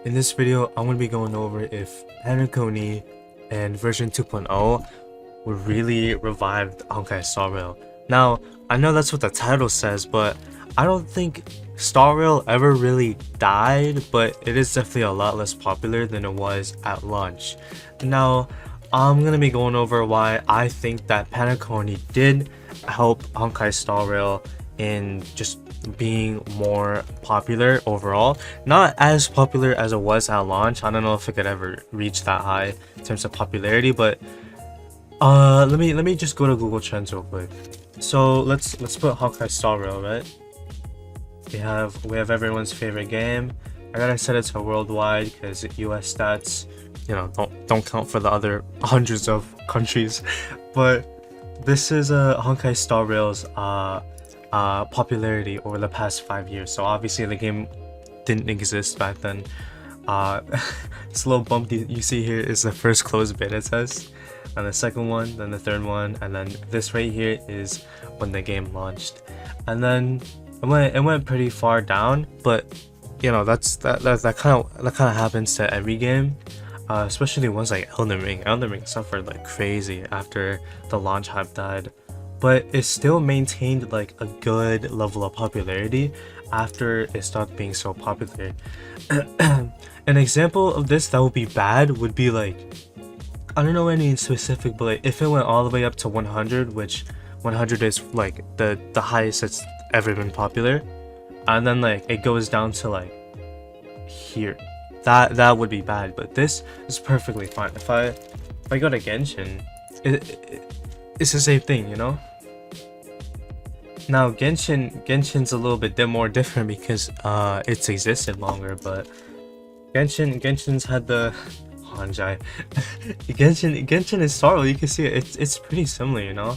In this video, I'm going to be going over if Penacony and version 2.0 would really revive Honkai Star Rail. Now, I know that's what the title says, but I don't think Star Rail ever really died, but it is definitely a lot less popular than it was at launch. Now, I'm going to be going over why I think that Penacony did help Honkai Star Rail in just being more popular overall. Not as popular as it was at launch. I don't know if it could ever reach that high in terms of popularity, but let me just go to Google Trends real quick. So let's put Honkai Star Rail, right? We have everyone's favorite game. I gotta set it to worldwide because US stats, you know, don't count for the other hundreds of countries. But this is Honkai Star Rail's popularity over the past 5 years. So obviously the game didn't exist back then. This little bump you see here is the first closed beta test, and the second one, then the third one, and then this right here is when the game launched. And then it went pretty far down, but you know that kind of happens to every game, especially ones like Elden Ring. Elden Ring suffered like crazy after the launch hype died, but it still maintained like a good level of popularity after it stopped being so popular. An example of this that would be bad would be like, I don't know any specific, but like if it went all the way up to 100, which 100 is like the highest it's ever been popular, and then like it goes down to like here, that would be bad. But this is perfectly fine. If I go to Genshin, it's the same thing, you know. Now Genshin's a little bit more different because it's existed longer, but Genshin's had the Honkai. Genshin is Star Rail, you can see it's pretty similar, you know.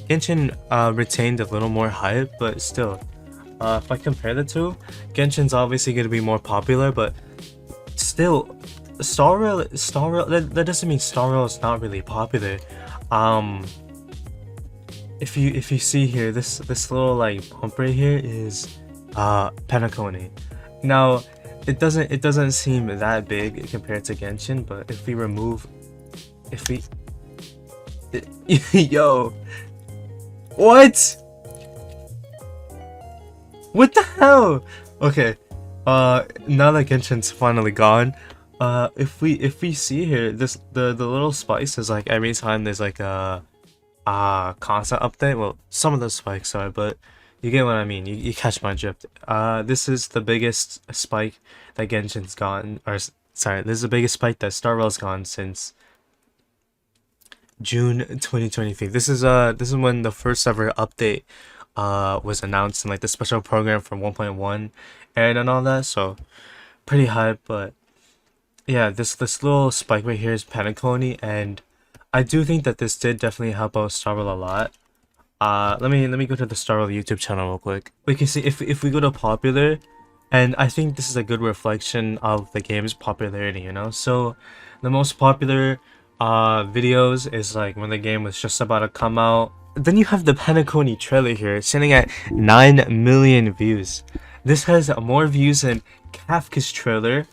Genshin retained a little more hype, but still, if I compare the two, Genshin's obviously going to be more popular, but still, Star Rail that doesn't mean Star Rail is not really popular. If you see here, this little like bump right here is Penacony. Now it doesn't seem that big compared to Genshin, but if we yo, what the hell? Okay, now that Genshin's finally gone, if we see here, the little spikes is like every time there's like a constant update. Well, some of the spikes are, but you get what I mean. You catch my drift. This is the biggest spike that Genshin's gotten, or sorry, this is the biggest spike that Star Rail's gone since June 2023. This is when the first ever update was announced, and like the special program for 1.1 and all that. So pretty hype. But yeah, this little spike right here is Penacony, and I do think that this did definitely help out Star Rail a lot. Let me go to the Star Rail YouTube channel real quick. We can see if we go to popular, and I think this is a good reflection of the game's popularity, you know. So the most popular videos is like when the game was just about to come out. Then you have the Penacony trailer here sitting at 9 million views. This has more views than Kafka's trailer,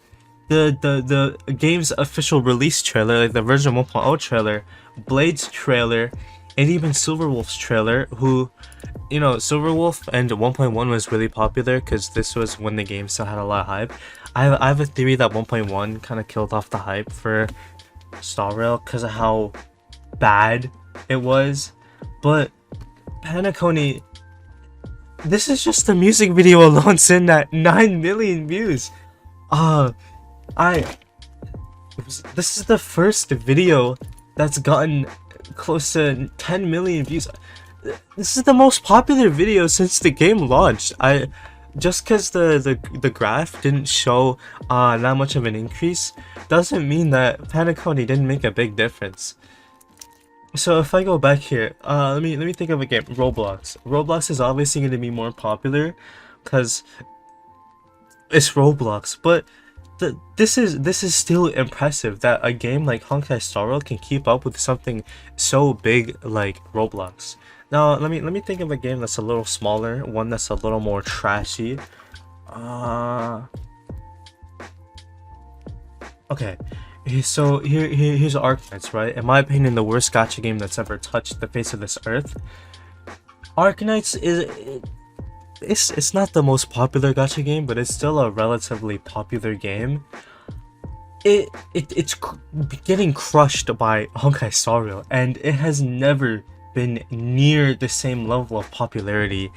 the game's official release trailer, like the version 1.0 trailer, Blade's trailer, and even Silverwolf's trailer. Who, you know, Silverwolf and 1.1 was really popular because this was when the game still had a lot of hype. I have a theory that 1.1 kind of killed off the hype for Star Rail because of how bad it was. But Penacony, this is just the music video alone sitting at 9 million views. This is the first video that's gotten close to 10 million views. This is the most popular video since the game launched. Just because the graph didn't show that much of an increase doesn't mean that Penacony didn't make a big difference. So if I go back here, let me think of a game. Roblox. Roblox is obviously going to be more popular because it's Roblox, but this is still impressive that a game like Honkai Star Rail can keep up with something so big like Roblox. Now let me think of a game that's a little smaller, one that's a little more trashy. Okay, so here's Arknights, right? In my opinion, the worst gacha game that's ever touched the face of this earth. Arknights it's not the most popular gacha game, but it's still a relatively popular game. It's getting crushed by Honkai Star Rail, and it has never been near the same level of popularity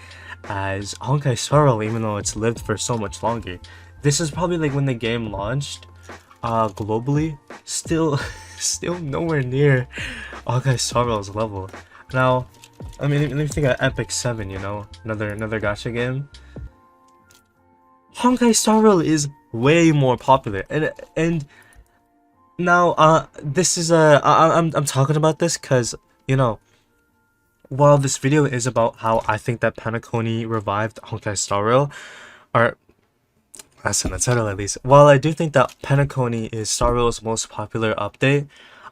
as Honkai Star Rail, even though it's lived for so much longer. This is probably like when the game launched, globally, still nowhere near Honkai Star Rail's level. Now, I mean, let me think of Epic 7, you know, another gacha game. Honkai Star Rail is way more popular, and now this is I'm talking about this because, you know, while this video is about how I think that Penacony revived Honkai Star Rail, or that's in the title at least, while I do think that Penacony is Star Rail's most popular update,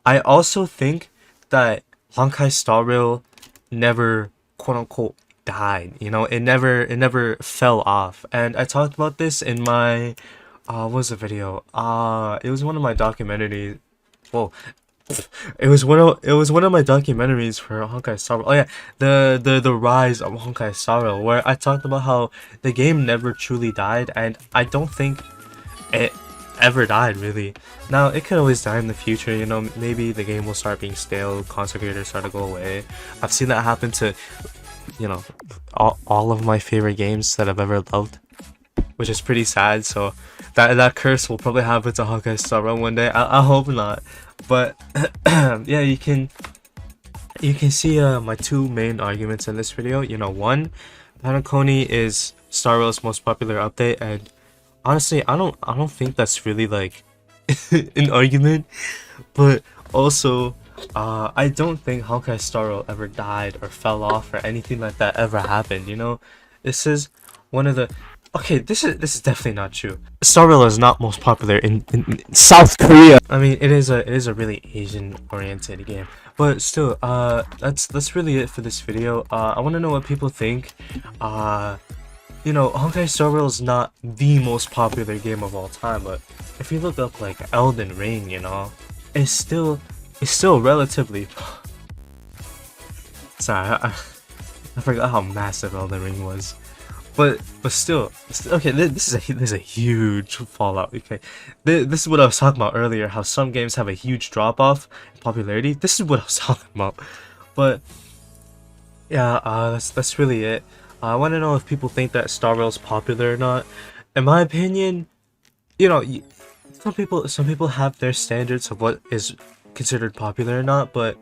I also think that Honkai Star Rail never quote unquote died. You know, it never fell off. And I talked about this in my what was the video? It was one of my documentaries. Whoa. It was one of my documentaries for Honkai Star Rail. Oh yeah, the rise of Honkai Star Rail, where I talked about how the game never truly died, and I don't think it ever died really. Now it could always die in the future, you know, maybe the game will start being stale, content creators start to go away. I've seen that happen to, you know, all of my favorite games that I've ever loved, which is pretty sad. So that curse will probably happen to Honkai Star Rail one day. I hope not, but yeah, you can see my two main arguments in this video. You know, one, Penacony is Star Rail's most popular update, and honestly, I don't think that's really like an argument, but also I don't think Honkai Star Rail ever died or fell off or anything like that ever happened. You know, this is one of the this is definitely not true. Star Rail is not most popular in South Korea. I mean, it is a really Asian oriented game, but still, that's really it for this video. I want to know what people think. You know, Honkai Star Rail is not the most popular game of all time, but if you look up like Elden Ring, you know, it's still relatively. Sorry, I forgot how massive Elden Ring was, but still, okay. This is a huge fallout. Okay, this is what I was talking about earlier. How some games have a huge drop off in popularity. This is what I was talking about, but yeah, that's really it. I want to know if people think that Star Rail's popular or not. In my opinion, you know, some people have their standards of what is considered popular or not, but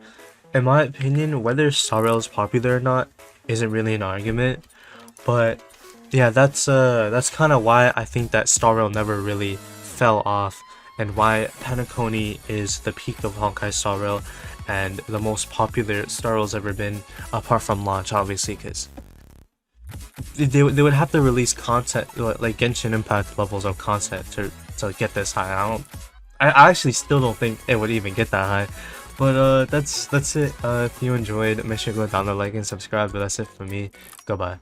in my opinion, whether Star Rail is popular or not isn't really an argument. But yeah, that's kind of why I think that Star Rail never really fell off, and why Penacony is the peak of Honkai Star Rail and the most popular Star Rail's ever been, apart from launch, obviously, because they would have to release content like Genshin Impact levels of content to get this high. I actually still don't think it would even get that high. But that's it. If you enjoyed, make sure to go down the like and subscribe. But that's it for me. Goodbye.